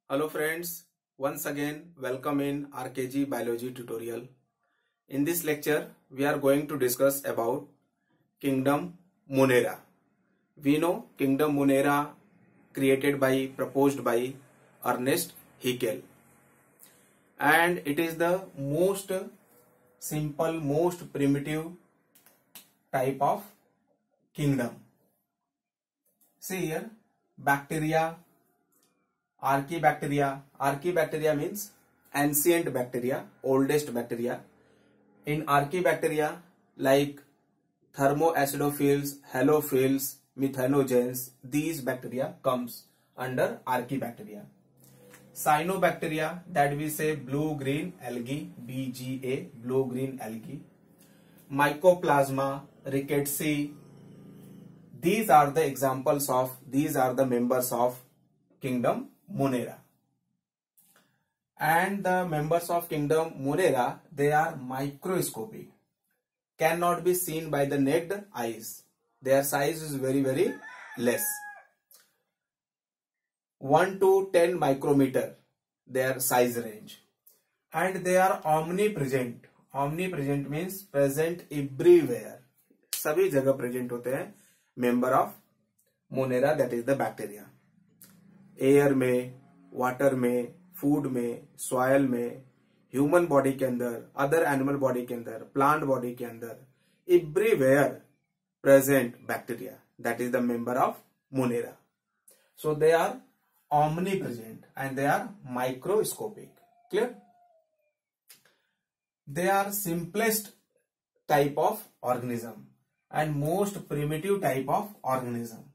Hello friends, once again welcome in RKG Biology tutorial. In this lecture, we are going to discuss about Kingdom Monera. We know Kingdom Monera proposed by Ernest Haeckel, and it is the most simple, most primitive type of kingdom. See here, bacteria. Archaebacteria means ancient bacteria, oldest bacteria. In archaebacteria, like thermoacidophils, halophils, methanogens, these bacteria comes under archaebacteria. Cyanobacteria, that we say blue-green algae, BGA, blue-green algae. Mycoplasma, Rickettsia. These are the members of Kingdom Monera. And the members of Kingdom Monera, they are microscopic, cannot be seen by the naked eyes. Their size is very, very less. 1 to 10 micrometer, their size range. And they are omnipresent. Omnipresent means present everywhere. सभी जगह present होते हैं member of Monera, that is the bacteria. Air में, water में, food में, soil में, human body के अंदर, अदर एनिमल बॉडी के अंदर, प्लांट बॉडी के अंदर, everywhere present bacteria, that is the member of Monera. So they are omni present and they are microscopic. Clear? They are simplest type of organism and most primitive type of organism.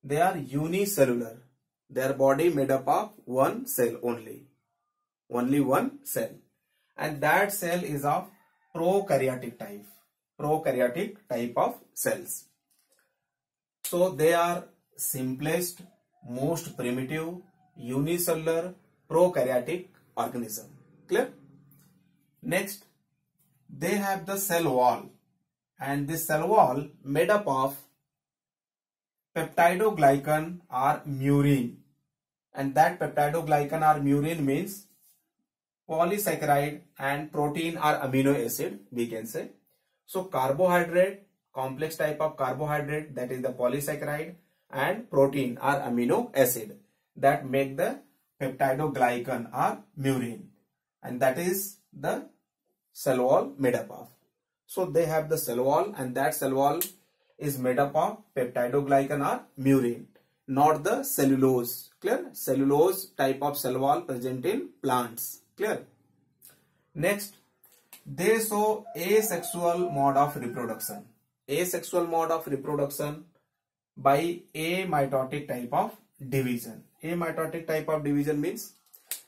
They are unicellular. Their body made up of one cell only one cell, and that cell is of prokaryotic type of cells. So they are simplest, most primitive, unicellular, prokaryotic organism. Clear? Next, they have the cell wall, and this cell wall made up of peptidoglycan or murein. And that peptidoglycan or murein means polysaccharide and protein or amino acid, we can say. So carbohydrate, complex type of carbohydrate, that is the polysaccharide, and protein or amino acid that make the peptidoglycan or murein, and that is the cell wall made up of. So they have the cell wall, and that cell wall is made up of peptidoglycan or murein, not the cellulose. Clear? Cellulose type of cell wall present in plants. Clear? Next, they show asexual mode of reproduction. Asexual mode of reproduction by amitotic type of division. Amitotic type of division means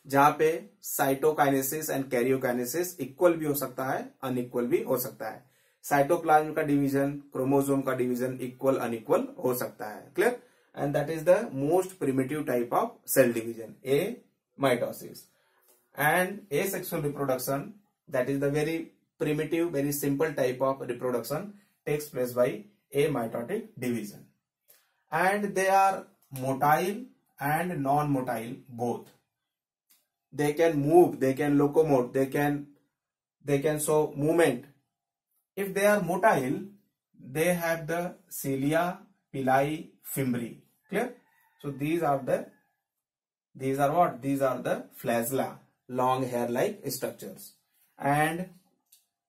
जहाँ पे cytokinesis and karyokinesis equal भी हो सकता है, unequal भी हो सकता है. साइटोप्लाज्म का डिवीजन, क्रोमोसोम का डिवीजन इक्वल अनइक्वल हो सकता है. Clear? And that is the most primitive type of cell division, amitosis. And asexual reproduction, that is the very primitive, very simple type of reproduction, takes place by amitotic division. And they are motile and non-motile both. They can move, they can locomote, they can show movement. If they are motile, they have the cilia, pili, fimbriae. Clear? So these are what? These are the flagella, long hair-like structures. And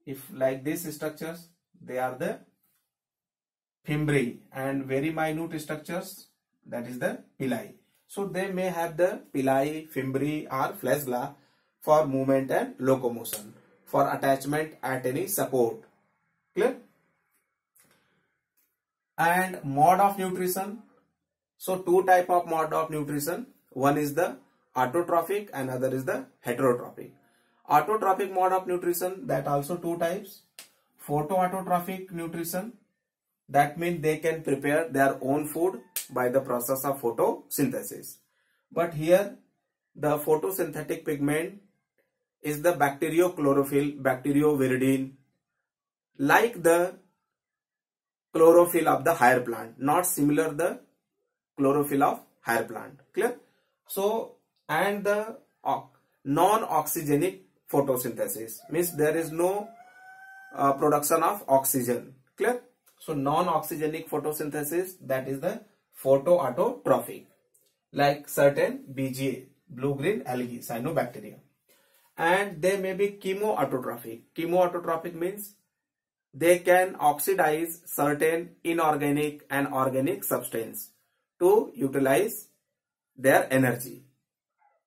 if like these structures, they are the fimbriae, and very minute structures, that is the pili. So they may have the pili, fimbriae or flagella for movement and locomotion, for attachment at any support. Clear? And mode of nutrition. So two type of mode of nutrition. One is the autotrophic and other is the heterotrophic. Autotrophic mode of nutrition, that also two types. Photoautotrophic nutrition, that means they can prepare their own food by the process of photosynthesis. But here the photosynthetic pigment is the bacteriochlorophyll, bacterioviridin, like the chlorophyll of the higher plant, not similar the chlorophyll of higher plant. Clear? So And the non-oxygenic photosynthesis means there is no production of oxygen. Clear? So non-oxygenic photosynthesis, that is the photoautotrophic, like certain BGA, blue-green algae, cyanobacteria. And they may be chemoautotrophic. Chemoautotrophic means they can oxidize certain inorganic and organic substance to utilize their energy.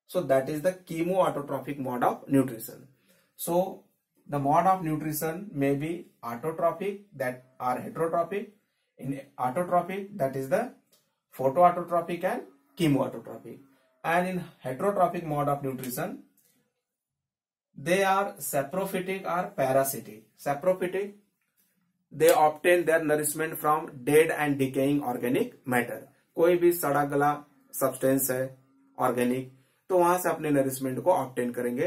So that is the chemoautotrophic mode of nutrition. So the mode of nutrition may be autotrophic, that are heterotrophic. In autotrophic, that is the photoautotrophic and chemoautotrophic. And in heterotrophic mode of nutrition, they are saprophytic or parasitic. Saprophytic, they obtain their nourishment from dead and decaying organic matter. कोई भी सड़ा गला substance है organic, तो वहां से अपने nourishment को ऑब्टेन करेंगे,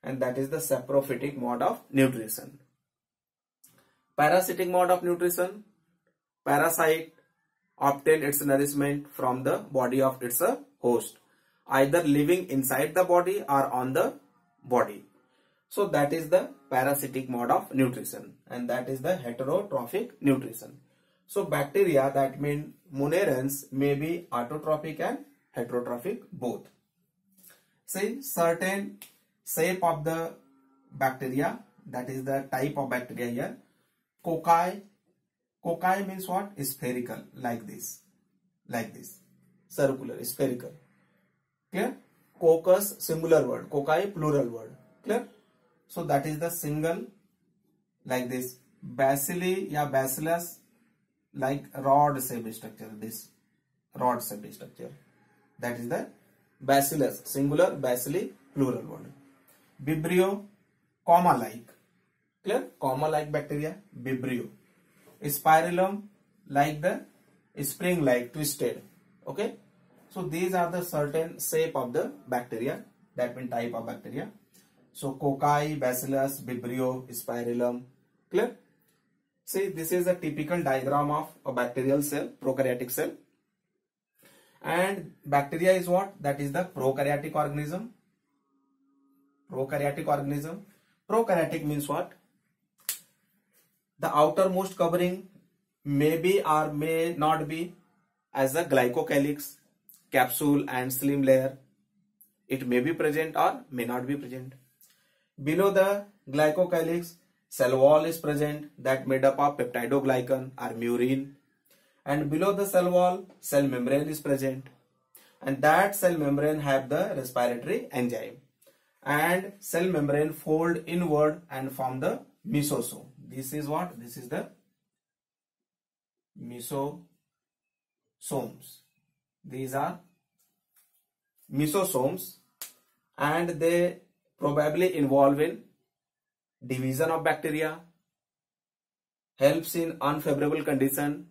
and that is the saprophytic mode of nutrition. Parasitic mode of nutrition, parasite obtain its nourishment from the body of its host, either living inside the body or on the body. So that is the parasitic mode of nutrition, and that is the heterotrophic nutrition. So bacteria, that mean monerans, may be autotrophic and heterotrophic both. See certain shape of the bacteria, that is the type of bacteria here. Cocci. Cocci means what? Spherical, like this, circular, spherical. Clear? Coccus singular word, cocci plural word. Clear? So that is the single, like this. Bacilli या bacillus, like rod shaped structure, this rod shaped structure, that is the bacillus, singular, bacilli plural word. Vibrio, comma like. Clear? Comma like bacteria, vibrio. Spirillum, like the spring like, twisted. Okay, so these are the certain shape of the bacteria, that mean type of bacteria. So cocci, bacillus, vibrio, spirillum. Clear? See, this is a typical diagram of a bacterial cell, prokaryotic cell. And bacteria is what? That is the prokaryotic organism. Prokaryotic organism. Prokaryotic means what? The outermost covering may be or may not be as a glycocalyx, capsule and slim layer. It may be present or may not be present. Below the glycocalyx, cell wall is present, that made up of peptidoglycan or murein. And below the cell wall, cell membrane is present. And that cell membrane have the respiratory enzyme. And cell membrane fold inward and form the mesosome. This is what? This is the mesosomes. These are mesosomes, and they probably involved in division of bacteria, helps in unfavorable condition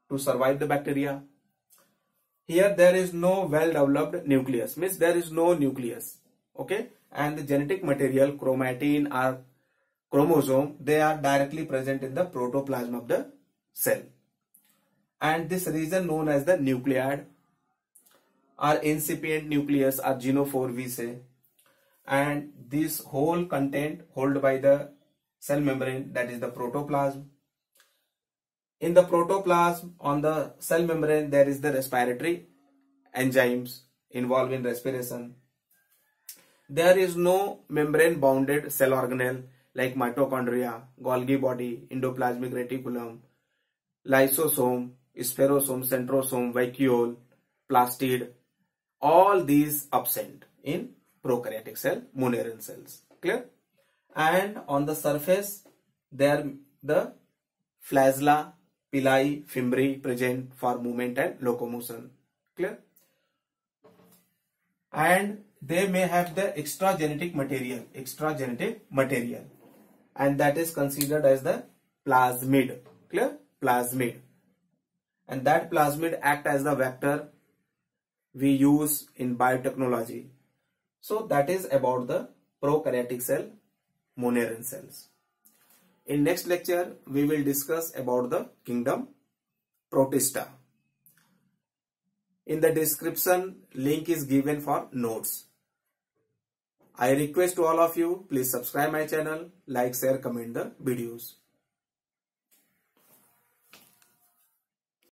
to survive the bacteria. Here there is no well developed nucleus, means there is no nucleus. Okay, and the genetic material, chromatin or chromosome, they are directly present in the protoplasm of the cell. And this region known as the nuclead or incipient nucleus or genophore we say. And this whole content held by the cell membrane, that is the protoplasm. In the protoplasm on the cell membrane, there is the respiratory enzymes involved in respiration. There is no membrane bounded cell organelle like mitochondria, Golgi body, endoplasmic reticulum, lysosome, spherosome, centrosome, vacuole, plastid. All these absent in prokaryotic cell, moneran cells. Clear? And on the surface, there the flagella, pili, fimbriae present for movement and locomotion. Clear? And they may have the extra genetic material, and that is considered as the plasmid. Clear? Plasmid. And that plasmid act as the vector we use in biotechnology. So that is about the prokaryotic cell, moneran cells. In next lecture, we will discuss about the kingdom Protista. In the description, link is given for notes. I request to all of you, please subscribe my channel, like, share, comment the videos.